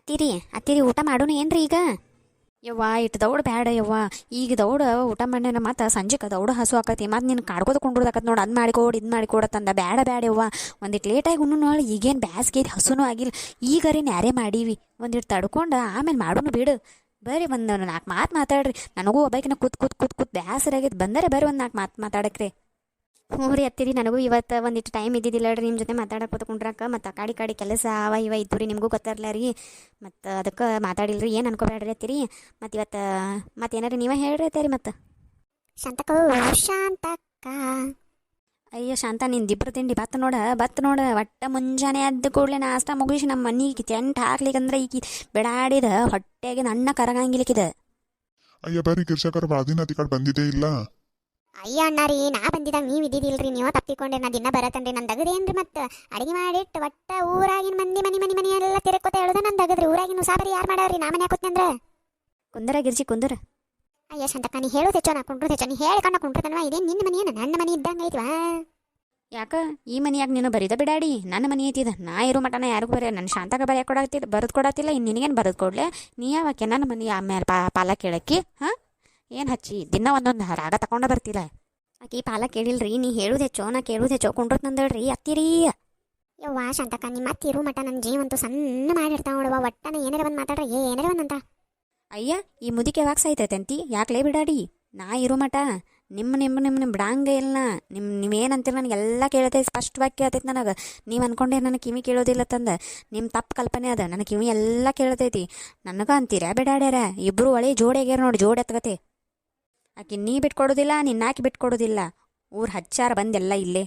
ಅತ್ತಿರಿ ಅತ್ತಿರಿ ಊಟ ಮಾಡೋಣ ಏನ್ರಿ ಈಗ? ಯವ್ವ ಇಟ್ಟು ದೌಡ್ ಬ್ಯಾಡ ಯವ್ವ. ಈಗ ದೌಡ ಊಟ ಮಾಡ್ಯಾನ ಮತ್ತು ಸಂಜೆಗೆ ದೌಡ ಹಸು ಆಕತಿ ಮತ್ತು ನಿನ್ನ ಕಾಡ್ಕೋದು ಕುಂಡ್ರದಾಕತ್ ನೋಡಿ. ಅದು ಮಾಡಿಕೊಡು ಇದು ಮಾಡಿಕೊಡತ್ತಂದ. ಬ್ಯಾಡ ಬ್ಯಾಡ ಯವ್ವ, ಒಂದಿಟ್ಟು ಲೇಟಾಗಿ ಉಣ್ಣು ನೋಡಿ. ಈಗೇನು ಬ್ಯಾಸ್ಗೆ ಐತಿ, ಹಸುನೂ ಆಗಿಲ್ಲ. ಈಗರಿ ನ್ಯಾರೇ ಮಾಡೀವಿ, ಒಂದಿಟ್ಟು ತಡ್ಕೊಂಡು ಆಮೇಲೆ ಮಾಡೋನು ಬಿಡು. ಬರ್ರಿ ಒಂದು 4 ಮಾತು ಮಾತಾಡ್ರಿ. ನನಗೂ ಒಬ್ಬಾಕಿನ ಕೂತ್ ಬ್ಯಾಸರಾಗೈತೆ. ಬಂದರೆ ಬರ್ರಿ ಒಂದು 4 ಮಾತು ಮಾತಾಡಕ್ರಿ. ಹ್ಞೂ ರೀ ಅತ್ತಿರಿ, ನನಗೂ ಇವತ್ತು ಒಂದಿಟ್ಟು ಟೈಮ್ ಇದ್ದಿದ್ದಿಲ್ಲ ರೀ ನಿಮ್ಮ ಜೊತೆ ಮಾತಾಡಕ್ಕೆ ಕುಂಡ್ರಕ್ಕೆ. ಮತ್ತು ಕಾಡಿ ಕೆಲಸ ಅವ ಇವ ಇದ್ದು ರೀ, ನಿಮಗೂ ಗೊತ್ತಿರಲ್ಲ ರೀ. ಮತ್ತು ಅದಕ್ಕೆ ಮಾತಾಡಿಲ್ರಿ, ಏನು ಅನ್ಕೋಬೇಡ್ರಿ ಅತ್ತಿರಿ. ಮತ್ತು ಇವತ್ತು ಮತ್ತೇನಾರು ನೀವೇ ಹೇಳ್ರಿ ಅತ್ತಿರಿ. ಮತ್ತು ಶಾಂತಕ್ಕ ಶಾಂತಕ್ಕ ಅಯ್ಯೋ ಶಾಂತ, ನಿಂದು ಇಬ್ಬರು ತಿಂಡಿ ಬತ್ತು ನೋಡ ಒಟ್ಟ ಮುಂಜಾನೆ ಎದ್ದು ಕೂಡಲೇ ನಾಷ್ಟ ಮುಗಿಸಿ ನಮ್ಮ ಮನೆಗೆ ಟೆಂಟ್ ಹಾಕ್ಲಿಕ್ಕಂದ್ರೆ ಈಗ ಬಿಡಾಡಿದ ಹೊಟ್ಟೆಗೆ ನನ್ನ ಕರಗಂಗಿಲಿಕ್ಕಿದೆ. ಅಯ್ಯ ಬರ್ರಿ ಕಿರ್ಸಕರ ಬಾದಿನ ಕಡೆ ಬಂದಿದ್ದೇ ಇಲ್ಲ. ಅಯ್ಯ ಅಣ್ಣ ರೀ, ನಾ ಬಂದಿದ್ದಾಗ ನೀವು ಇದ್ದಿದ್ದಿಲ್ರಿ, ನೀವು ತಪ್ಪಿಕೊಂಡ್ರೆ ನಾ ದಿನ ಬರತ್ತನ್ರಿ. ನಾನು ದಗದೇನ್ರಿ ಮತ್ತೆ ಅಡಿಗೆ ಮಾಡಿಟ್ಟು ಒಟ್ಟ ಊರಾಗಿನ ಮನಿ ಎಲ್ಲ ತಿರ್ಕೋತ ಹೇಳೋದು ನಾನು ದಗದ್ರಿ. ಊರಾಗಿನ ಉಸಾಬರಿ ಯಾರು ಮಾಡವ್ರಿ? ನಾ ಮನೆ ಕೂತ್ನಂದ್ರ ಕುಂದರ ಗಿರ್ಜಿ ಕುಂದರ. ಅಯ್ಯ ಶಾಂತಕ್ಕ, ನೀ ಹೇಳೋದು ಹೆಚ್ಚೋ, ನಾ ಕುಂಡ್ರು ಹೆಚ್ಚೋ. ನೀ ಹೇಳ್ಕೊಂಡು ಕುಂಡ್ರತನವ, ಇದೇನು ನಿನ್ನ ಮನಿ ಏನು ನನ್ನ ಮನಿ ಇದ್ದಂಗೆ ಐತ್ವಾ? ಯಾಕ ಈ ಮನೆಯಾಗ ನೀನು ಬರೀದ ಬಿಡಾಡಿ? ನನ್ನ ಮನೆ ಐತಿದ, ನಾ ಇರೋ ಮಟನ ಯಾರಿಗೂ ಬರೀ ನನ್ನ ಶಾಂತಾಗ ಬರೆಯಕ್ಕೆ ಕೊಡತ್ತಿಲ್ಲ, ಬರೆದು ಕೊಡತ್ತಿಲ್ಲ. ಇನ್ನು ನಿನಗೇನು ಬರೆದು ಕೊಡ್ಲೆ? ನೀ ಯಾವಕ್ಕೆ ನನ್ನ ಮನೆ ಆಮೇಲೆ ಪಾಲ ಕೇಳಕ್ಕಿ? ಹಾಂ ಏನು ಹಚ್ಚಿ ದಿನ ಒಂದೊಂದು ರಾಗ ತಗೊಂಡ ಬರ್ತಿಲ್ಲ. ಆಕಿ ಪಾಲ ಕೇಳಿಲ್ರಿ, ನೀ ಹೇಳೋದು ಹೆಚ್ಚೋ ನಾ ಕೇಳೋದು ಹೆಚ್ಚೋ. ಕುಂಡ್ರತ್ ನಂದಳ್ರಿ ಅತ್ತಿರಿ. ಯವ್ವ ಶಾಂತಕ್ಕ, ನಿಮ್ಮ ಅತ್ತಿರು ಮಟ ನನ್ನ ಜೀವಂತೂ ಸಣ್ಣ ಮಾಡಿರ್ತಾವ ನೋಡುವ. ಒಟ್ಟನ ಏನಾರ ಬಂದು ಮಾತಾಡ್ರಿ, ಏನಾರ ಬಂದಂತ. ಅಯ್ಯ ಈ ಮುದಿಕೆ ಯಾವಾಗ ಸಾಯ್ತೈತೆ ಅಂತಿ? ಯಾಕಲೇ ಬಿಡಾಡಿ? ನಾ ಇರೋ ಮಟ ನಿಮ್ಮ ಬಿಡಂಗೆ ಇಲ್ಲ. ನೀವೇನಂತೀರ ನನಗೆಲ್ಲ ಕೇಳ್ತೈತೆ, ಸ್ಪಷ್ಟವಾಗಿ ಕೇಳ್ತೈತೆ ನನಗೆ. ನೀವು ಅನ್ಕೊಂಡೆ ನನಗೆ ಕಿವಿ ಕೇಳೋದಿಲ್ಲ ತಂದ, ನಿಮ್ಮ ತಪ್ಪು ಕಲ್ಪನೆ ಅದ. ನನಗೆ ಕಿವಿ ಎಲ್ಲ ಕೇಳ್ತೈತಿ. ನನಗೆ ಅಂತೀರ ಬಿಡಾಡ್ಯಾರ. ಇಬ್ಬರು ಒಳ್ಳೆ ಜೋಡಿ ಆಗ್ಯಾರ ನೋಡಿ, ಜೋಡಿ ಎತ್ಕತೆ. ಆಕೆ ನೀ ಬಿಟ್ಕೊಡೋದಿಲ್ಲ, ನಿನ್ನಾಕಿ ಬಿಟ್ಕೊಡೋದಿಲ್ಲ. ಊರು ಹಚ್ಚಾರ ಬಂದೆಲ್ಲ ಇಲ್ಲೇ.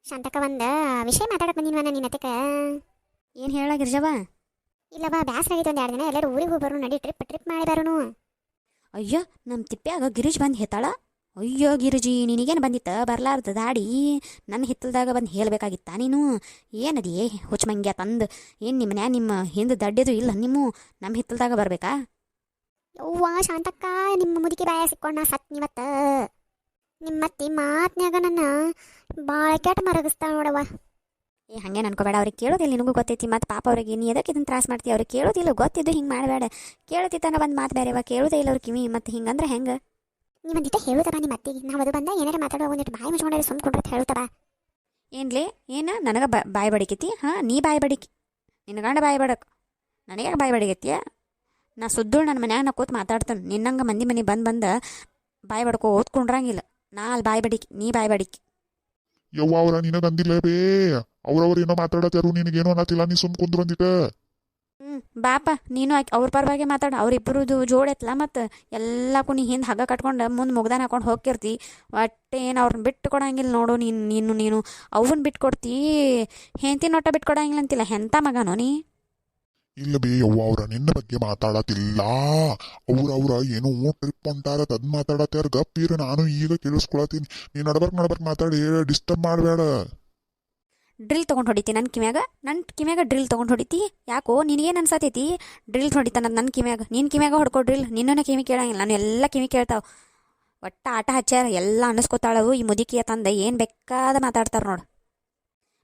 ಶಾಂತಕ್ಕ, ಒಂದು ವಿಷಯ ಮಾತಾಡಕ್ಕೆ ಬಂದಿನ್ವ ನಿನ್ನ ಅತ್ತಕ್ಕ. ಏನು ಹೇಳಾಗಿರ್ಜವ? ಇಲ್ಲವಾ, ಬ್ಯಾಸರ ಆಗೈತೆ. ಒಂದು 2 ದಿನ ಎಲ್ಲರೂ ಊರಿಗೆ ಹೋಗಿ ಬರೋಣ, ನಡಿ ಟ್ರಿಪ್ ಮಾಡಿ ಬರೋನು. ಅಯ್ಯೋ ನಮ್ಮ ತಿಪ್ಪ್ಯಾಗ ಗಿರೀಶ್ ಬಂದು ಹೇತಾಳ. ಅಯ್ಯೋ ಗಿರಿಜಿ, ನಿನಗೇನು ಬಂದಿತ್ತ ಬರ್ಲಾರ್ದ ದಾಡಿ? ನನ್ನ ಹಿತ್ತಲ್ದಾಗ ಬಂದು ಹೇಳಬೇಕಾಗಿತ್ತ ನೀನು? ಏನದಿ ಹುಚ್ಚಮಂಗ್ಯ ತಂದು? ಏನು ನಿಮ್ಮ ಮನ್ಯಾಗ ನಿಮ್ಮ ಹಿಂದೆ ದಡ್ಡದು ಇಲ್ಲ? ನಿಮ್ಮ ನಮ್ಮ ಹಿತ್ತಲ್ದಾಗ ಬರಬೇಕಾ? ಯವ್ವ ಶಾಂತಕ್ಕ, ನಿಮ್ಮ ಮುದುಕಿ ಬಾಯ ಸಿಕ್ಕೊಂಡ ಸತ್ ನೀವತ್ತ. ನಿಮ್ಮತ್ತಿ ಮಾತ್ನ್ಯಾಗ ನನ್ನ ಭಾಳ ಕೆಟ್ಟ ಮರಗಿಸ್ತಾ ನೋಡವ್ವ. ಹಾಗೆ ಅನ್ಕೋಬೇಡ. ಅವ್ರಿಗೆ ಕೇಳೋದಿಲ್ಲ, ನಿನಗೂ ಗೊತ್ತೈತಿ. ಮತ್ತು ಪಾಪ ಅವ್ರಿಗೆ ನೀ ಎದಕ್ಕೆ ಇದನ್ನು ತ್ರಾಸ ಮಾಡ್ತೀವಿ? ಅವ್ರಿಗೆ ಕೇಳೋದಿಲ್ಲ, ಗೊತ್ತಿದ್ದು ಹಿಂಗೆ ಮಾಡಬೇಡ. ಕೇಳ್ತಿತ್ತಾನ ಒಂದು ಮಾತು ಬೇರೆವ, ಕೇಳೋದೇ ಇಲ್ಲ ಅವ್ರ ಕಿವಿ. ಮತ್ತು ಹಿಂಗಂದ್ರೆ ಹೆಂಗೆ? ನಿಮ್ಮಂದಿಟ್ಟ ಹೇಳುತ್ತವ ನಿಮ್ಮ ಅತ್ತಿಗೆ. ನಾವು ಅದು ಬಂದ ಏನಾರ ಮಾತಾಡೋ, ಒಂದಿಟ್ಟು ಬಾಯಿ ಮುಚ್ಕೊಂಡ್ರೆ ಸುಮ್ಮ ಕುಂಡ್ರತ್ ಹೇಳುತ್ತವ. ಏನ್ಲೇ ಏನು ನನಗೆ ಬಾಯಿ ಬಡಿಕೈತಿ? ಹಾಂ, ನೀ ಬಾಯಿ ಬಡಿಕಿ, ನಿನ್ನ ಗಂಡ ಬಾಯಿ ಬಡಕ್. ನನಗೆ ಬಾಯಿ ಬಡಿಗೈತಿಯ? ನಾ ಸುದ್ದೋಳು ನನ್ನ ಮನ್ಯಾಗ ನಾ ಕೂತ್ ಮಾತಾಡ್ತಾನೆ. ನಿನ್ನಂಗೆ ಮಂದಿ ಮನೆ ಬಂದು ಬಾಯಿ ಬಡ್ಕೋ ಓದ್ಕೊಂಡ್ರಂಗಿಲ್ಲ. ನಾ ಅಲ್ಲಿ ಬಾಯಿ ಬಡಿಕಿ, ನೀ ಬಾಯಿ ಬಡಿಕಿ. ಯವ್ವ ಅವ್ರ ನಿನಗಂದಿಲ್ಲ ಬೇ. ಅವ್ರವ್ರು ಏನೋ ಮಾತಾಡತ್ತಾರು, ನಿನಗೇನೋ ಅನ್ನತ್ತಿಲ್ಲ. ನೀ ಸುಮ್ ಕುಂದ್ರ ಅಂದಿಟ್ಟ. ಬಾಪ ನೀನು ಅವ್ರ ಪರವಾಗಿ ಮಾತಾಡ. ಅವ್ರಿಬ್ಬರದು ಜೋಡೆತ್ತಲ್ಲ. ಮತ್ತು ಎಲ್ಲಕ್ಕೂ ನೀ ಹಿಂದೆ ಹಗ್ಗ ಕಟ್ಕೊಂಡು ಮುಂದೆ ಮುಗ್ದಾನ ಹಾಕೊಂಡು ಹೋಗಿರ್ತಿ. ಒಟ್ಟೆ ಏನು ಅವ್ರನ್ನ ಬಿಟ್ಟು ಕೊಡಂಗಿಲ್ಲ ನೋಡು. ನೀನು ಅವನ್ನ ಬಿಟ್ಟು ಕೊಡ್ತಿ, ಹೆಂಡತಿ ನೋಟ ಬಿಟ್ಟು ಕೊಡಂಗಿಲ್ಲ ಅಂತಿಲ್ಲ. ಎಂಥ ಮಗನೋ ನೀ? ಇಲ್ಲ ಬೇ ಯವ್ವ ಅವ್ರ ನಿನ್ನ ಬಗ್ಗೆ ಮಾತಾಡತಿಲ್ಲ. ಅವ್ರ ಏನೋ ಟ್ರಿಪ್ ಹೊಂಟಾರ ಅದ್ ಮಾತಾಡತ್ತಾರ. ಗಪ್ಪೀರ, ನಾನು ಈಗ ಕೇಳಿಸ್ಕೊಳತೀನಿ. ನೀ ನಡ್ಬರ್ಕ್ ಮಾತಾಡಿ, ಡಿಸ್ಟರ್ಬ್ ಮಾಡಬೇಡ. ಡ್ರಿಲ್ ತೊಗೊಂಡು ಹೊಡಿತಿ ನನ್ನ ಕಿಮ್ಯಾಗ ಡ್ರಿಲ್ ತೊಗೊಂಡು ಹೊಡಿತಿ? ಯಾಕೋ ನಿನಗೇನು ಅನ್ಸತೈತಿ? ಡ್ರಿಲ್ ಹೊಡಿತಾನ ನನ್ನ ಕಿಮ್ಯಾಗ. ನಿನ್ನ ಕಿಮ್ಯಾಗ ಹೊಡ್ಕೊ ಡ್ರಿಲ್. ನಿನ್ನೂ ಕಿವಿ ಕೇಳಂಗಿಲ್ಲ. ನಾನು ಎಲ್ಲ ಕಿವಿ ಕೇಳ್ತಾವೆ. ಒಟ್ಟ ಆಟ ಹಚ್ಚಾರ, ಎಲ್ಲ ಅನ್ನಿಸ್ಕೊತಾಳವು ಈ ಮುದುಕಿಯ ತಂದೆ. ಏನು ಬೇಕಾದ ಮಾತಾಡ್ತಾರೆ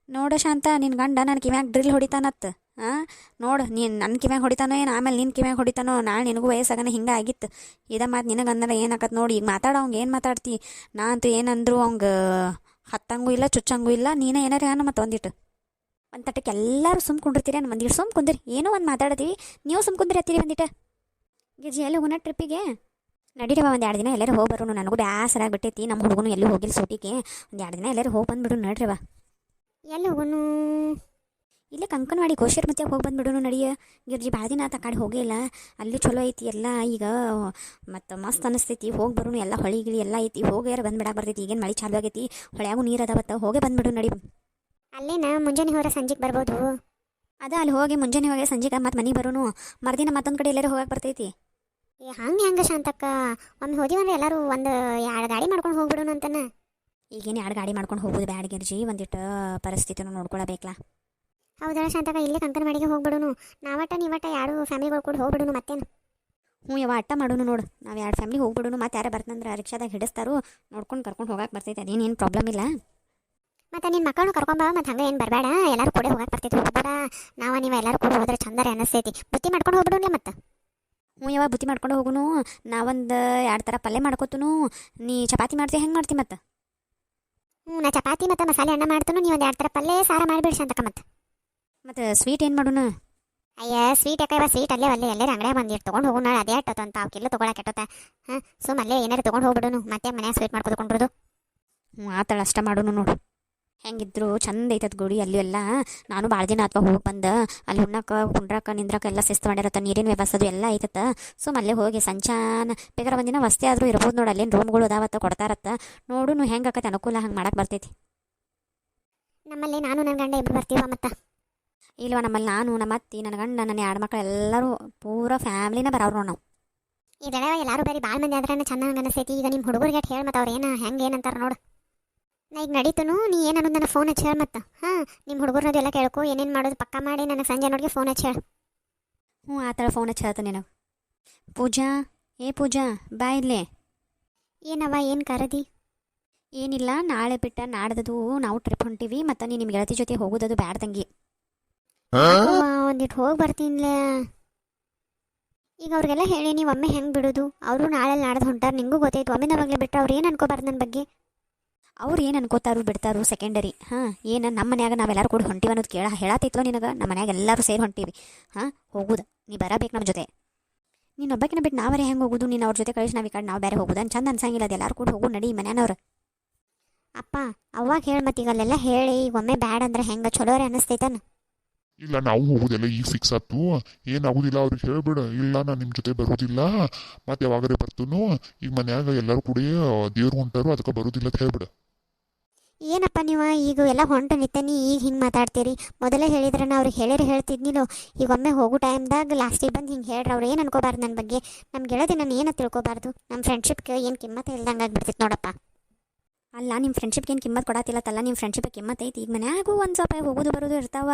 ನೋಡು ಶಾಂತ, ನಿನ್ನ ಗಂಡ ನನ್ನ ಕಿಮ್ಯಾಗ ಡ್ರಿಲ್ ಹೊಡಿತಾನತ್ತ. ಹಾಂ ನೋಡು, ನೀನು ನನ್ನ ಕಿಮ್ಯಾಗ ಹೊಡಿತಾನೋ ಏನು, ಆಮೇಲೆ ನಿನ್ನ ಕಿಮ್ಯಾಗ ಹೊಡಿತಾನೋ. ನಾಳೆ ನಿನಗೂ ವಯಸ್ಸಾಗನ ಹಿಂಗೆ ಆಗಿತ್ತು. ಇದ ಮಾತು ನಿನಗೆ ಅಂದ್ರೆ ಏನಾಕತ್ ನೋಡಿ. ಈಗ ಮಾತಾಡೋ ಅವಂಗೆ ಏನು ಮಾತಾಡ್ತಿ? ನಾ ಅಂತೂ ಏನಂದ್ರು ಅವಂಗೆ ಹತ್ತಂಗೂ ಇಲ್ಲ, ಚುಚ್ಚಂಗೂ ಇಲ್ಲ. ನೀನೇ ಏನಾರ ಅನ್ನ ಮತ್ತು ಒಂದಿಟ್ಟು ಒಂದು ತಟ್ಟಕ್ಕೆ ಎಲ್ಲರೂ ಸುಮ್ಕೊಂಡಿರ್ತೀರಿ. ನಾನು ಒಂದಿಟ್ಟು ಸುಮ್ ಕುಂದಿರಿ, ಏನೋ ಒಂದು ಮಾತಾಡ್ತೀವಿ, ನೀವು ಸುಮ್ ಕುಂದಿರಿ ಹತ್ತೀರಿ ಒಂದಿಟ್ಟು. ಗಿರ್ಜಿ ಎಲ್ಲಿ ಹೋಗೋಣ ಟ್ರಿಪ್ಪಿಗೆ? ನಡೀರವ, ಒಂದು 2 ದಿನ ಎಲ್ಲರೂ ಹೋಗಿ ಬರೋಣ. ನನಗೂ ಬೇಸರ ಆಗ್ಬಿಟ್ಟೈತಿ. ನಮ್ಮ ಹುಡುಗನು ಎಲ್ಲೂ ಹೋಗಿಲ್ಲ ಸೂಟಿಗೆ. ಒಂದು 2 ದಿನ ಎಲ್ಲರೂ ಹೋಗಿ ಬಂದುಬಿಡು ನಡ್ರಿವ. ಎಲ್ಲಿ ಹೋಗೋನು? ಇಲ್ಲೇ ಕಂಕನವಾಡಿ ಗೋಶಿರ್ ಮತ್ತೆ ಹೋಗಿ ಬಂದುಬಿಡೋನು ನಡಿಯ. ಗಿರ್ಜಿ ಭಾಳ ದಿನ ಆತ ಕಡೆ ಹೋಗೇ ಅಲ್ಲಿ ಚಲೋ ಐತಿ ಎಲ್ಲ ಈಗ. ಮತ್ತು ಮಸ್ತ್ ಅನಿಸ್ತೈತಿ. ಹೋಗಿ ಬರೋನು, ಎಲ್ಲ ಹೊಳಿಗಿಳಿ ಎಲ್ಲ ಐತಿ. ಹೋಗ್ಯಾರ ಬಂದ್ಬಿಡಕ್ಕೆ ಬರ್ತೈತಿ. ಈಗೇನು ಮಳೆ ಚಾಲು ಆಗೈತಿ, ಹೊಳ್ಯಾಗೂ ನೀರು ಅದಾವತ್ತ. ಹೋಗೇ ಬಂದುಬಿಡು ನಡಿ. ಅಲ್ಲೇನ ಮುಂಜಾನೆ ಹೋದ್ರೆ ಸಂಜೆಗೆ ಬರ್ಬೋದು. ಅದ ಅಲ್ಲಿ ಹೋಗಿ ಮುಂಜಾನೆ ಹೋಗಿ ಸಂಜೆಗೆ ಮತ್ತು ಮನೆಗೆ ಬರೋನು. ಮರ್ದಿನ ಮತ್ತೊಂದು ಕಡೆ ಎಲ್ಲರೂ ಹೋಗಕ್ಕೆ ಬರ್ತೈತಿ. ಹಂಗೆ ಶಾಂತಕ್ಕ, ಒಮ್ಮೆ ಹೋದಿವಂದ್ರೆ ಎಲ್ಲರೂ 1-2 ಗಾಡಿ ಮಾಡ್ಕೊಂಡು ಹೋಗ್ಬಿಡೋಣ ಅಂತಾನೆ. ಈಗೇನು 2 ಗಾಡಿ ಮಾಡ್ಕೊಂಡು ಹೋಗೋದು ಬ್ಯಾಡ ಗಿರ್ಜಿ, ಒಂದಿಟ್ಟು ಪರಿಸ್ಥಿತಿನೂ ನೋಡ್ಕೊಳ್ಬೇಕಲ್ಲ. ಹೌದಾ ಶಾಂತಕ್ಕ, ಇಲ್ಲೇ ಕಂಕನವಾಡಿಗೆ ಹೋಗ್ಬಿಡೋನು. ನಾವಟ್ಟ ನೀವಟ್ಟ 2 ಫ್ಯಾಮಿಲಿಗಳು ಕೂಡ ಹೋಗ್ಬಿಡೋನು. ಮತ್ತೇನು? ಹ್ಞೂ ಯಾವ ಅಟ್ಟ ಮಾಡೋನು ನೋಡು. ನಾವು 2 ಫ್ಯಾಮಿಲಿ ಹೋಗ್ಬಿಡೋನು. ಮತ್ತು ಯಾರು ಬರ್ತಂದ್ರೆ ರಿಕ್ಷಾದಾಗ ಹಿಡಿಸ್ತಾರೋ ನೋಡ್ಕೊಂಡು ಕರ್ಕೊಂಡು ಹೋಗಕ್ಕೆ ಬರ್ತೈತೆ. ಅದೇನೇನು ಪ್ರಾಬ್ಲಮ್ ಇಲ್ಲ. ಮತ್ತೆ ನಿನ್ನ ಮಕ್ಕಳನ್ನು ಕರ್ಕೊಂಬ, ಮತ್ತೆ ಹಂಗೆ ಏನು ಬರಬೇಡ, ಎಲ್ಲರೂ ಕೂಡ ಹೋಗಕ್ಕೆ ಬರ್ತೈತಿ, ಹೋಗ್ಬೇಡ. ನೀವು ಎಲ್ಲರೂ ಕೂಡ ಹೋದ್ರೆ ಚಂದರ ಅನಿಸ್ತೈತಿ. ಬುತ್ತಿ ಮಾಡ್ಕೊಂಡು ಹೋಗ್ಬಿಡೋಲ್ಲ ಮತ್ತೆ. ಹ್ಞೂ ಯಾವ ಬುತ್ತಿ ಮಾಡ್ಕೊಂಡು ಹೋಗುನು, ನಾವೊಂದು 2 ಥರ ಪಲ್ಯ ಮಾಡ್ಕೊತನು. ನೀ ಚಪಾತಿ ಮಾಡ್ತೀವಿ, ಹೆಂಗೆ ಮಾಡ್ತಿ ಮತ್ತೆ? ನಾ ಚಪಾತಿ ಮತ್ತು ಮಸಾಲೆ ಅನ್ನ ಮಾಡ್ತನು, ನೀವು ಒಂದು 2 ಥರ ಪಲ್ಯ ಸಾರ ಮಾಡಿಬಿಡ್ಸಿ ಅಂತಕ್ಕ ಮತ್ತೆ. ಮತ್ತು ಸ್ವೀಟ್ ಏನು ಮಾಡೋಣ? ಅಯ್ಯ ಸ್ವೀಟ್ ಯಾಕೆ ಸ್ವೀಟ್ ಅಲ್ಲೇ ಎಲ್ಲರೂ ಅಂಗಡಿಯಾಗ ಬಂದಿಟ್ಟು ತೊಗೊಂಡು ಹೋಗೋಣ. ಅದೇ ಅಟ್ಟೋತ ಅಂತ ಕಿಲೋ ತೊಗೊಳಕ್ಕೆ ಎಟ್ಟೋತ. ಅಲ್ಲೇ ಏನಾರು ತೊಗೊಂಡು ಹೋಗ್ಬಿಡೋನು, ಮತ್ತೆ ಮನ್ಯಾಗ ಸ್ವೀಟ್ ಮಾಡ್ಕೊಡ್ರು. ಹ್ಞೂ ಆತಳ ಅಷ್ಟ ಮಾಡೋನು ನೋಡು. ಹೆಂಗಿದ್ರು ಚಂದ ಐತದ ಗುಡಿ ಅಲ್ಲಿ ಎಲ್ಲ. ನಾನು ಭಾಳ ದಿನ ಅಥವಾ ಹೋಗಿ ಬಂದು ಅಲ್ಲಿ ಕುಂಡ್ರಕ್ಕೆ ನಿಂದ್ರಕ್ಕೆ ಎಲ್ಲ ಶಿಸ್ತು ಮಾಡಿರತ್ತ, ನೀರಿನ ವ್ಯವಸ್ಥೆ ಅದು ಎಲ್ಲ ಐತತ್ತ. ಅಲ್ಲೇ ಹೋಗಿ ಸಂಚಾನ ಬೇಕಾದ್ರೆ ಒಂದಿನ ವಸ್ತಿ ಆದರೂ ಇರ್ಬೋದು ನೋಡಿ, ಅಲ್ಲೇನು ರೂಮ್ಗಳು ಅದಾವತ್ತ ಕೊಡ್ತಾರತ್ತ. ನೋಡು ಹೆಂಗೆ ಆಕತಿ ಅನುಕೂಲ, ಹಂಗೆ ಮಾಡಕ್ಕೆ ಬರ್ತೈತಿ. ನಮ್ಮಲ್ಲಿ ನಾನು ನನ್ನ ಗಂಡ ಇಬ್ಬರು ಬರ್ತೀವ ಮತ್ತೆ. ಇಲ್ವ ನಮ್ಮಲ್ಲಿ ನಾನು ನಮ್ಮ ಅತ್ತಿ ನನ್ನ ಗಂಡ ನನ್ನ 2 ಮಕ್ಕಳು ಎಲ್ಲರೂ ಪೂರ ಫ್ಯಾಮ್ಲಿನ ಬರೋರು ನೋಡಿ ನಾವು. ಇದೆಲ್ಲ ಎಲ್ಲರೂ ಬೇರೆ ಭಾಳ ಮಂದಿ ಆದ್ರೆ ಚೆನ್ನಾಗಿ ಅನಿಸ್ತೈತಿ. ಈಗ ನಿಮ್ಮ ಹುಡುಗರಿಗೆ ಹೇಳಿ ಮತ್ತೆ ಅವ್ರು ಹೆಂಗೆ ಏನಂತಾರೆ ನೋಡು. ನಾ ಈಗ ನಡೀತನು, ನೀ ಏನು ಅನ್ನೋದು ನನಗೆ ಫೋನ್ ಹಚ್ಚಿ ಹೇಳಿ ಮತ್ತೆ. ನಿಮ್ಮ ಹುಡುಗರದ್ದು ಎಲ್ಲ ಕೇಳ್ಕೊ, ಏನೇನು ಮಾಡೋದು ಪಕ್ಕ ಮಾಡಿ ನನಗೆ ಸಂಜೆ ನೋಡಿಗೆ ಫೋನ್ ಹಚ್ಚಿ ಹೇಳಿ. ಹ್ಞೂ ಆ ಥರ ಫೋನ್ ಹಚ್ಚಿ ಹೇಳ್ತೀನಿ ನಿನಗೆ. ಪೂಜಾ ಪೂಜಾ ಬಾ ಇಲ್ಲೇ. ಏನವ ಏನು ಕರದಿ? ಏನಿಲ್ಲ, ನಾಳೆ ಬಿಟ್ಟ ನಾಡ್ದದು ನಾವು ಟ್ರಿಪ್ ಹೊಂಟಿವಿ, ಮತ್ತು ನೀನು ನಿಮ್ಮ ಗೆಳತಿ ಜೊತೆ ಹೋಗೋದದು ಬ್ಯಾಡ ತಂಗಿ. ಒಂದಿಟ್ಟು ಹೋಗಿ ಬರ್ತೀನಿಲ್ಲ. ಈಗ ಅವ್ರಿಗೆಲ್ಲ ಹೇಳಿ ನೀವು ಒಮ್ಮೆ ಹೆಂಗೆ ಬಿಡೋದು? ಅವರು ನಾಳೆ ನಾಡ್ದು ಹೊಂಟಾರ, ನಿಂಗೂ ಗೊತ್ತೈತು. ಒಮ್ಮೆ ನವಾಗಲೇ ಬಿಟ್ಟರೆ ಅವ್ರು ಏನು ಅನ್ಕೋಬಾರ್ದು ನನ್ನ ಬಗ್ಗೆ. ಅವ್ರು ಏನು ಅನ್ಕೋತಾರು ಬಿಡ್ತಾರು ಸೆಕೆಂಡರಿ. ಏನು ನಮ್ಮ ಮನ್ಯಾಗ ನಾವೆಲ್ಲರೂ ಕೂಡ ಹೊಂಟಿವಿ ಅನ್ನೋದು ಹೇಳತ್ತಿತ್ಲೋ ನಿನಗೆ. ನಮ್ಮ ಮನ್ಯಾಗ ಎಲ್ಲರೂ ಸೇರಿ ಹೊಂಟಿವಿ. ಹೋಗುದು, ನೀ ಬರಬೇಕು ನಮ್ಮ ಜೊತೆ. ನೀನು ಒಬ್ಬಕಿನ ಬಿಟ್ಟು ನಾವರೇ ಹೆಂಗೆ ಹೋಗೋದು? ನೀನು ಅವ್ರ ಜೊತೆ ಕಳಿಸಿ ನಾವು ಈ ಕಡೆ ನಾವು ಬೇರೆ ಹೋಗೋದು ಚಂದ ಅನ್ಸಂಗಿಲ್ಲ. ಅದು ಎಲ್ಲರೂ ಕೂಡ ಹೋಗು ನಡಿ ಮನ್ಯಾನವ್ರು. ಅಪ್ಪ ಅವಾಗ ಹೇಳಿ ಮತ್ತೆ, ಈಗ ಅಲ್ಲೆಲ್ಲ ಹೇಳಿ ಈಗ ಒಮ್ಮೆ ಬ್ಯಾಡ ಅಂದ್ರೆ ಹೆಂಗೆ ಚಲೋರೇ ಅನ್ನಿಸ್ತೈತನ? ಇಲ್ಲ ನಾವು ಹೋಗುದೆಲ್ಲ ಈಗ ಫಿಕ್ಸ್ ಆಯ್ತು, ಏನಾಗುದಿಲ್ಲ ಅವ್ರಿಗೆ ಹೇಳ್ಬಿಡ. ಇಲ್ಲ ನಾನು ನಿಮ್ಮ ಜೊತೆ ಬರುವುದಿಲ್ಲ, ಮತ್ತೆ ಯಾವಾಗರೇ ಬರ್ತನು. ಈಗ ಮನ್ಯಾಗ ಎಲ್ಲರೂ ಕೂಡ ದೇವ್ರು ಹೊಂಟಾರು, ಅದಕ್ಕೆ ಬರುದಿಲ್ಲ ಅಂತ ಹೇಳ್ಬಿಡ. ಏನಪ್ಪ ನೀವು ಈಗ ಎಲ್ಲ ಹೊಂಟು ನಿಂತೇನಿ, ಈಗ ಹಿಂಗೆ ಮಾತಾಡ್ತೀರಿ? ಮೊದಲೇ ಹೇಳಿದ್ರೆ ನಾ ಅವ್ರಿಗೆ ಹೇಳ್ತಿದ್ನಿಲ್ಲೋ. ಈಗ ಒಮ್ಮೆ ಹೋಗೋ ಟೈಮ್ದಾಗ ಲಾಸ್ಟಿಗೆ ಬಂದು ಹಿಂಗೆ ಹೇಳ್ರಿ, ಅವ್ರು ಏನು ಅನ್ಕೋಬಾರ್ದು ನನ್ನ ಬಗ್ಗೆ. ನಮ್ಮ ಗೆಳತಿ ನಾನು ಏನು ತಿಳ್ಕೊಬಾರ್ದು. ನಮ್ಮ ಫ್ರೆಂಡ್ಶಿಪ್ಗೆ ಏನು ಕಿಮ್ಮತ್ತೆ ಇಲ್ದಂಗೆ ಆಗ್ಬಿಡ್ತಿತ್ತು ನೋಡಪ್ಪ. ಅಲ್ಲ ನಿಮ್ಮ ಫ್ರೆಂಡ್ಶಿಪ್ಗೆ ಏನು ಕಿಮ್ಮತ್ತು ಕೊಡತ್ತಿಲ್ಲತ್ತಲ್ಲ, ನಿಮ್ಮ ಫ್ರೆಂಡ್ಶಿಪ್ಗೆ ಕಿಮ್ಮತ್ತು ಐತಿ. ಈಗ ಮನ್ಯಾಗೂ ಒಂದು ಸ್ವಲ್ಪ ಹೋಗೋದು ಬರೋದು ಇರ್ತಾವ,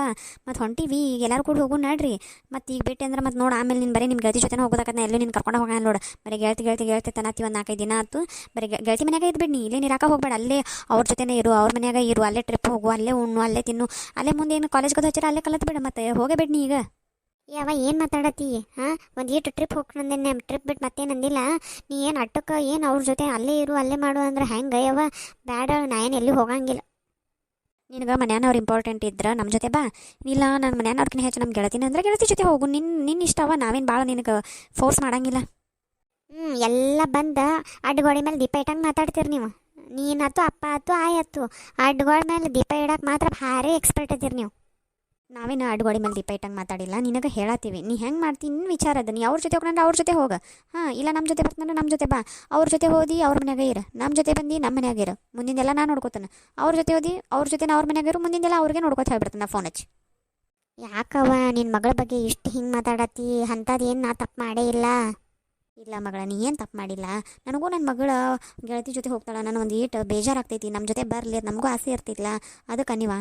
ಮತ್ತು ಹೊಂಟಿವಿ ಈಗ ಎಲ್ಲರೂ ಕೂಡ ಹೋಗು ನಡ್ರಿ. ಮತ್ತು ಈಗ ಬಿಟ್ಟು ಅಂದ್ರೆ ಮತ್ತೆ ನೋಡಿ ಆಮೇಲೆ ನೀನು ಬರೀ ನಿಮ್ಮ ಗೆಳತಿ ಜೊತೆ ಹೋಗೋದಕ್ಕ ಎಲ್ಲೂ ನೀನು ಕರ್ಕೊಂಡು ಹೋಗೋಣ ನೋಡು. ಬರೀ ಗೆಳತಿ ತನತಿ ಒಂದು 4-5 ದಿನ ಆಯ್ತು. ಬರೀ ಗೆಳತಿ ಮನ್ಯಾಗ ಇದ್ಬಿಡಿ, ನೀ ಇಲ್ಲೇ ನೀರಾಕ ಹೋಗ್ಬೇಡ. ಅಲ್ಲೇ ಅವ್ರ ಜೊತೆನೇ ಇರು, ಅವ್ರ ಮನ್ಯಾಗ ಇರು, ಅಲ್ಲೇ ಟ್ರಿಪ್ ಹೋಗು, ಅಲ್ಲೇ ಉಣ್ಣು, ಅಲ್ಲೇ ತಿನ್ನು. ಅಲ್ಲೇ ಮುಂದೆ ಏನು ಕಾಲೇಜ್ಗೆ ಹಚ್ಚಿರ ಅಲ್ಲೇ ಕಲತ್ ಬಿಡ, ಮತ್ತೆ ಹೋಗೇ ಬಿಡಿ ನೀ ಈಗ. ಯಾವ ಏನು ಮಾತಾಡತ್ತಿ? ಒಂದು ಈಟು ಟ್ರಿಪ್ ಹೋಗ್ಕೊಂಡೆ, ಟ್ರಿಪ್ ಬಿಟ್ಟು ಮತ್ತೇನು ಅಂದಿಲ್ಲ. ನೀ ಏನು ಅಟ್ಟಕ್ಕೆ ಏನು ಅವ್ರ ಜೊತೆ ಅಲ್ಲೇ ಇರು ಅಲ್ಲೇ ಮಾಡು ಅಂದ್ರೆ ಹೆಂಗೆ? ಯವ್ವ ಬ್ಯಾಡ, ನಾ ಏನು ಎಲ್ಲಿ ಹೋಗಂಗಿಲ್ಲ. ನಿನಗೆ ಮನ್ಯಾನವ್ರು ಇಂಪಾರ್ಟೆಂಟ್ ಇದ್ರೆ ನಮ್ಮ ಜೊತೆ ಬಾ. ಇಲ್ಲ ನನ್ನ ಮನ್ಯಾನವ್ರಕಿನ ಹೆಚ್ಚು ನಮ್ಮ ಗೆಳತಿನ ಅಂದ್ರೆ ಗೆಳತಿ ಜೊತೆ ಹೋಗು. ನಿನ್ನ ಇಷ್ಟವ, ನಾವೇನು ಭಾಳ ನಿನಗೆ ಫೋರ್ಸ್ ಮಾಡಂಗಿಲ್ಲ. ಎಲ್ಲ ಬಂದ ಅಡ್ಗೋಡಿ ಮೇಲೆ ದೀಪ ಇಟ್ಟಂಗೆ ಮಾತಾಡ್ತೀರಿ ನೀವು. ನೀನತ್ತು ಅಪ್ಪ ಆಯ್ತು ಆಯ್ ಆಯ್ತು, ಅಡ್ಗೋಳ ಮೇಲೆ ದೀಪ ಇಡಕ್ಕೆ ಮಾತ್ರ ಭಾರಿ ಎಕ್ಸ್ಪರ್ಟ್ ಇದ್ದೀರಿ ನೀವು. ನಾವೇನು ಅಡ್ಗೋಡಿ ಮೇಲೆ ದೀಪ ಇಟ್ಟಂಗೆ ಮಾತಾಡಿಲ್ಲ, ನಿನಗೆ ಹೇಳತ್ತೀವಿ. ನೀ ಹೆಂಗೆ ಮಾಡ್ತೀನಿ ನಿನ್ನ ವಿಚಾರ ಅದ. ನೀ ಅವ್ರ ಜೊತೆ ಹೋಗ್ನಂದ್ರೆ ಅವ್ರ ಜೊತೆ ಹೋಗ. ಇಲ್ಲ ನಮ್ಮ ಜೊತೆ ಬರ್ತಂದ್ರೆ ನಮ್ಮ ಜೊತೆ ಬಾ. ಅವ್ರ ಜೊತೆ ಹೋದಿ ಅವ್ರ ಮನ್ಯಾಗ ಇರು, ನಮ್ಮ ಜೊತೆ ಬಂದು ನಮ್ಮ ಮನ್ಯಾಗ ಇರು. ಮುಂದಿಂದೆಲ್ಲ ನಾನು ನೋಡ್ಕೋತಾನೆ. ಅವ್ರ ಜೊತೆ ಹೋದಿ ಅವ್ರ ಜೊತೆ ಅವ್ರ ಮನ್ಯಾಗ ಇರು, ಮುಂದಿಂದೆಲ್ಲ ಅವ್ರಿಗೆ ನೋಡ್ಕೊತ ಹೇಳ್ಬಿಡ್ತಾನೆ ನಾ ಫೋನ್ ಹಚ್ಚಿ. ಯಾಕವ್ವ ನಿನ್ನ ಮಗಳ ಬಗ್ಗೆ ಇಷ್ಟು ಹಿಂಗೆ ಮಾತಾಡತ್ತಿ? ಅಂಥದ್ದು ಏನು ನಾ ತಪ್ಪು ಮಾಡೇ ಇಲ್ಲ. ಇಲ್ಲ ಮಗಳ, ನೀ ಏನು ತಪ್ಪು ಮಾಡಿಲ್ಲ. ನನಗೂ ನನ್ನ ಮಗಳ ಗೆಳತಿ ಜೊತೆ ಹೋಗ್ತಾಳೆ, ನಾನು ಒಂದು ಈಟು ಬೇಜಾರಾಗ್ತೈತಿ. ನಮ್ಮ ಜೊತೆ ಬರಲಿ, ನಮಗೂ ಆಸೆ ಇರ್ತಿಲ್ಲ. ಅದಕ್ಕೆ ನೀವ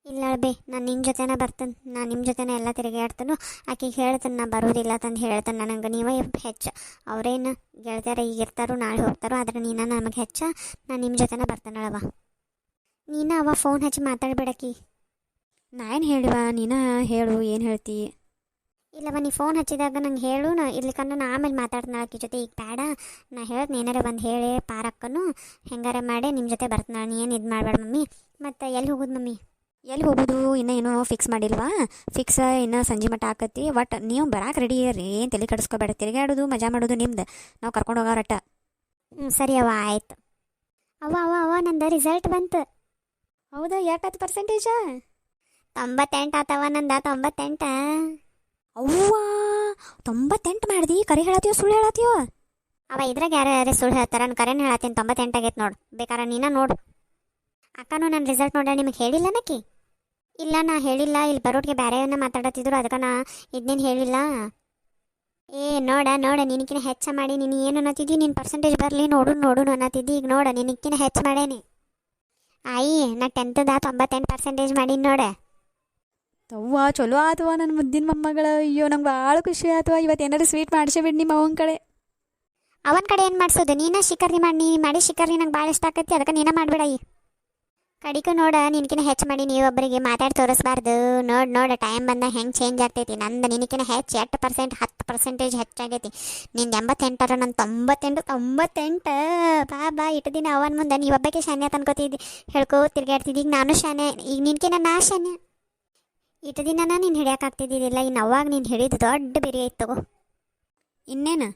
ಇಲ್ಲ ಬೇ, ನಾನು ನಿನ್ನ ಜೊತೆನೇ ಬರ್ತೇನೆ. ನಾನು ನಿಮ್ಮ ಜೊತೆನೇ ಎಲ್ಲ ತಿರುಗಾಡ್ತಾನು. ಆಕೆಗೆ ಹೇಳ್ತಾನೆ ನಾ ಬರೋದಿಲ್ಲ ತಂದು ಹೇಳ್ತಾನೆ. ನನಗೆ ನೀವೇ ಹೆಚ್ಚು. ಅವ್ರೇನು ಗೆಳತಿಯರ ಈಗ ಇರ್ತಾರೋ ನಾಳೆ ಹೋಗ್ತಾರೋ, ಆದರೆ ನೀನು ನಮಗೆ ಹೆಚ್ಚ. ನಾನು ನಿಮ್ಮ ಜೊತೆನೇ ಬರ್ತಾನಳವ. ನೀನು ಅವ ಫೋನ್ ಹಚ್ಚಿ ಮಾತಾಡ್ಬೇಡಕಿ. ನಾ ಏನು ಹೇಳಿವ, ನೀನು ಹೇಳು ಏನು ಹೇಳ್ತಿ? ಇಲ್ಲವ ನೀ ಫೋನ್ ಹಚ್ಚಿದಾಗ ನಂಗೆ ಹೇಳು, ನಾ ಇರ್ಲಿಕ್ಕಂದ್ರೆ ನಾ ಆಮೇಲೆ ಮಾತಾಡ್ತಾಳೆ ಆಕೆ ಜೊತೆ. ಈಗ ಬೇಡ, ನಾ ಹೇಳ್ತೀನಿ ಏನಾರ ಬಂದು ಹೇಳಿ ಪಾರಕ್ಕನು ಹೆಂಗಾರ ಮಾಡಿ ನಿಮ್ಮ ಜೊತೆ ಬರ್ತಾಳೆ. ನೀ ಏನು ಇದು ಮಾಡಬೇಡ ಮಮ್ಮಿ. ಮತ್ತು ಎಲ್ಲಿ ಹೋಗೋದು ಮಮ್ಮಿ? ಎಲ್ಲಿ ಹೋಗೋದು ಇನ್ನೂ ಏನೋ ಫಿಕ್ಸ್ ಮಾಡಿಲ್ವಾ? ಫಿಕ್ಸ್ ಇನ್ನೂ ಸಂಜೆ ಮಟ್ಟ ಆಕತಿ. ಒಟ್ಟು ನೀವು ಬರಾಕೆ ರೆಡಿ ಇರ್ರಿ, ಏನು ತಲೆ ಕೆಡಿಸ್ಕೋಬೇಡ. ತಿರುಗಾಡೋದು ಮಜಾ ಮಾಡೋದು ನಿಮ್ದು, ನಾವು ಕರ್ಕೊಂಡು ಹೋಗೋರಟ್ಟ. ಸರಿ ಅವ್ವ ಆಯ್ತು. ಅವ್ವ ನಂದು ರಿಸಲ್ಟ್ ಬಂತು. ಹೌದಾ? ಯಾಕತ್ತು ಪರ್ಸೆಂಟೇಜಾ? 98 ಆತವ ನಂದ. 98. ಅವ್ವ 98 ಮಾಡ್ದಿ? ಕರೆ ಹೇಳತ್ತೀವ ಸುಳ್ಳು ಹೇಳತ್ತೀವ? ಅವ ಇದ್ರಾಗ ಯಾರು ಸುಳ್ಳು ಹೇಳ್ತಾರ? ನಾನು ಕರೆನ ಹೇಳತ್ತೀನಿ. 98 ಆಗೈತೆ ನೋಡು, ಬೇಕಾರೆ ನೀನ ನೋಡು. ಅಕ್ಕನೂ ನನ್ನ ರಿಸಲ್ಟ್ ನೋಡ ನಿಮಗೆ ಹೇಳಿಲ್ಲ ನಕ್ಕಿ? ಇಲ್ಲ ನಾ ಹೇಳಿಲ್ಲ, ಇಲ್ಲಿ ಬರೋರಿಗೆ ಬೇರೆಯನ್ನ ಮಾತಾಡತ್ತಿದ್ರು, ಅದಕ್ಕೆ ನಾ ಇದನ್ನೇನು ಹೇಳಿಲ್ಲ. ನೋಡ ನಿನಕಿನ ಹೆಚ್ಚ ಮಾಡಿ. ನೀನು ಏನು ಅನ್ನತ್ತಿದ್ದಿ? ನಿನ್ನ ಪರ್ಸೆಂಟೇಜ್ ಬರಲಿ ನೋಡು ಅನ್ನತ್ತಿದ್ದಿ. ಈಗ ನೋಡ ನಿನಕಿನ ಹೆಚ್ಚು ಮಾಡೇನಿ. ಆಯಿ ನಾ 10ದ 98% ಮಾಡೀನಿ ನೋಡ. ಅವ್ವ ಚಲೋ ಆತವ ನನ್ನ ಮುದ್ದಿನ ಮೊಮ್ಮಗಳ. ಅಯ್ಯೋ ನಂಗೆ ಭಾಳ ಖುಷಿ ಆತವ. ಇವತ್ತು ಏನಾರು ಸ್ವೀಟ್ ಮಾಡಿಸೇ ಬಿಡಿ ನಿಮ್ಮ ಅವನ ಕಡೆ. ಅವನ ಕಡೆ ಏನು ಮಾಡಿಸೋದು? ನೀನ ಶಿಕರ್ನಿ ಮಾಡಿ. ನೀ ಮಾಡಿ ಶಿಕರ್ನಿ ನಂಗೆ ಭಾಳ ಇಷ್ಟ ಆಕೈತಿ, ಅದಕ್ಕೆ ನೀನ ಮಾಡಿಬಿಡಯಿ. ಕಡಿಕು ನೋಡ ನಿನ್ಕಿನ ಹೆಚ್ಚು ಮಾಡಿ ನೀವೊಬ್ಬರಿಗೆ ಮಾತಾಡಿ ತೋರಿಸ್ಬಾರ್ದು. ನೋಡ ಟೈಮ್ ಬಂದಾಗ ಹೆಂಗೆ ಚೇಂಜ್ ಆಗ್ತೈತಿ. ನಂದು ನಿನಕಿನ ಹೆಚ್ಚು 10% ಹೆಚ್ಚಾಗೈತಿ. ನಿಂದು 88 ನನ್ನ 98. ಬಾ ಇಟ್ಟು ದಿನ ಅವನ ಮುಂದೆ ನೀವೊಬ್ಬಕ್ಕೆ ಶಾನ್ಯ ತನ್ಕೋತಿದ್ದಿ, ಹೇಳ್ಕೋ ತಿರ್ಗಾಡ್ತಿದ್ದಿ. ಈಗ ನಾನು ಶಾನೆ, ಈಗ ನಿನ್ಕಿನ ನಾ ಶಾನೆ. ಇಟ್ಟು ದಿನ ನೀನು ಹಿಡಿಯೋಕ್ಕಾಗ್ತಿದ್ದಿಲ್ಲ, ಇನ್ನು ಅವಾಗ ನೀನು ಹಿಡಿದು ದೊಡ್ಡ ಬಿರಿ ಐತೆ ತಗೋ. ಇನ್ನೇನು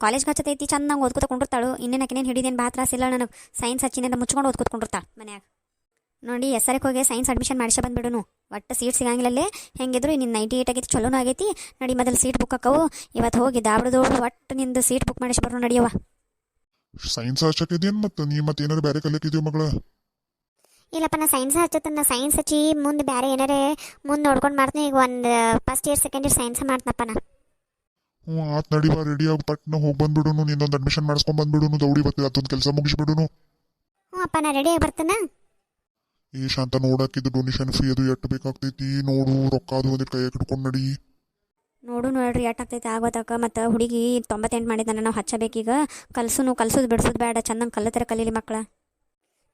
ಕಾಲೇಜ್ಗೆ ಹಚ್ಚತೈತಿ, ಚಂದಂಗೆ ಓದ್ಕೊತ ಕೊಂಡಿರ್ತಾಳು. ಇನ್ನೇನಕಿನೇನು ಹಿಡಿದೇನು ಬಾ ತ್ರಾಸಿಲ್ಲ ನನಗೆ. ಸೈನ್ಸ್ ಹಚ್ಚಿನಿಂದ ಮುಚ್ಕೊಂಡು ಓದ್ಕೊತ್ಕೊಂಡಿರ್ತಾಳೆ ಮನ್ಯಾಗ. ನೋಡಿ SRಕ್ಕೆ ಹೋಗಿ ಸೈನ್ಸ್ ಅಡ್ಮಿಷನ್ ಮಾಡಿಸಿ ಬಂದ್ಬಿಡುನು. ಒಟ್ಟು ಸೀಟ್ ಸಿಗಂಗಿಲ್ಲಲ್ಲೇ. ಹೆಂಗಿದ್ರು ನಿನ್ನ 98 ಆಗೈತಿ, ಚಲೋನೂ ಆಗೈತಿ. ನಡಿ ಮೊದಲು ಸೀಟ್ ಬುಕ್ ಹಾಕವು. ಇವತ್ತು ಹೋಗಿ ದಾಬ್ಡದೋಡು ಒಟ್ಟು ನಿಂದು ಸೀಟ್ ಬುಕ್ ಮಾಡಿಸಿ ಬರೋನು ನಡಿಯವ. ಸೈನ್ಸ್ ಹಚ್ಚಕಿದೇನು ಮತ್ತೆ ನೀ ಮತ್ತೆ ಏನಾರು ಬೇರೆ ಕಲಿಯಕ್ಕಿದೀವಿ ಮಗಳ? ಇಲ್ಲಪ್ಪ ನಾ ಸೈನ್ಸ್ ಹಚ್ಚತ್ತನ್ನ. ಸೈನ್ಸ್ ಹಚ್ಚಿ ಮುಂದೆ ಬೇರೆ ಏನಾರೇ ಮುಂದೆ ನೋಡ್ಕೊಂಡು ಮಾಡ್ತೀನಿ. ಈಗ ಒಂದು first year second year science ಮಾಡ್ತನಪ್ಪ ನಾ. ಹ್ಞೂ ಆತ್ ನಡಿವಾ, ರೆಡಿ ಆಗಿ ಪಟ್ನ ಹೋಗಿ ಬಂದ್ಬಿಡುನು. ನಿಂದೊಂದು ಅಡ್ಮಿಷನ್ ಮಾಡಿಸ್ಕೊಂಡ್ ಬಂದ್ಬಿಡುನು. ದೌಡಿ ಬರ್ತೀವಿ, ಅದೊಂದು ಕೆಲಸ ಮುಗಿಸ್ಬಿಡುನು. ಹ್ಞೂ ಅಪ್ಪ ನಾ ರೆಡಿ ಆಗಿ ಬರ್ತಾನ. ಈ ಶಾಂತ ನೋಡಕ್ಕಿದ್ದು ಡೊನೇಷನ್ ಫೀ ಅದು ಎಷ್ಟು ಬೇಕಾಗ್ತೈತಿ ನೋಡು. ರೊಕ್ಕ ಅದು ಒಂದಿಟ್ಟು ಕೈಯಾಗ ಹಿಡ್ಕೊಂಡು ನಡಿ. ನೋಡ್ರಿ ಎಷ್ಟಾಗ್ತೈತೆ ಆಗೋತಕ್ಕ. ಮತ್ತು ಹುಡುಗಿ 98 ಮಾಡಿದ್ದಾನೆ, ನಾವು ಹಚ್ಚಬೇಕೀಗ. ಕಲ್ಸೋದು ಬಿಡ್ಸೋದು ಬೇಡ, ಚಂದಂಗೆ ಕಲ್ಲತ್ತರ ಕಲೀಲಿ ಮಕ್ಕಳ.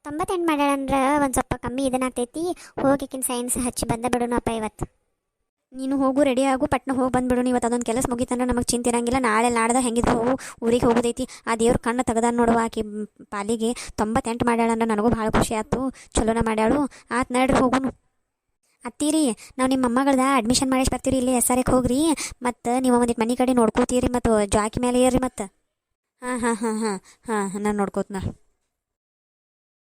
98 ಮಾಡ್ಯಾಳಂದ್ರೆ ಒಂದು ಸ್ವಲ್ಪ ಕಮ್ಮಿ ಇದನ್ನಾಗ್ತೈತಿ. ಹೋಗಿಕಿನ ಸೈನ್ಸ್ ಹಚ್ಚಿ ಬಂದ ಬಿಡೋಣ ಅಪ್ಪ ಇವತ್ತು. ನೀನು ಹೋಗು, ರೆಡಿ ಆಗು, ಪಟ್ನ ಹೋಗಿ ಬಂದ್ಬಿಡು. ಇವತ್ತು ಅದೊಂದು ಕೆಲಸ ಮುಗಿತಂದ್ರೆ ನಮಗೆ ಚಿಂತೆ ಇರಂಗಿಲ್ಲ. ನಾಳೆ ನಾಡ್ದ ಹೆಂಗಿದ್ರು ಊರಿಗೆ ಹೋಗೋದೈತಿ. ಆ ದೇವ್ರ ಕಣ್ಣು ತೆಗ್ದಾನ ನೋಡುವ ಆಕಿ ಪಾಲಿಗೆ. 98 ಮಾಡ್ಯಾಳಂದ್ರೆ ನನಗೂ ಭಾಳ ಖುಷಿ ಆಯ್ತು. ಚಲೋನ ಮಾಡ್ಯಾಳು. ಆತ್ ನಡ್ರಿ ಹೋಗುನು. ಅತ್ತೀರಿ, ನಾವು ನಿಮ್ಮ ಅಮ್ಮಗಳ್ದ ಅಡ್ಮಿಷನ್ ಮಾಡಿಸಿ ಬರ್ತೀರಿ. ಇಲ್ಲಿ SRಕ್ಕೆ ಹೋಗ್ರಿ. ಮತ್ತು ನೀವು ಒಂದಿಟ್ಟು ಮನೆ ಕಡೆ ನೋಡ್ಕೋತೀರಿ. ಮತ್ತು ಜಾಕಿ ಮೇಲೆ ಇರ್ರಿ. ಮತ್ತು ಹಾಂ ನಾನು ನೋಡ್ಕೋತ.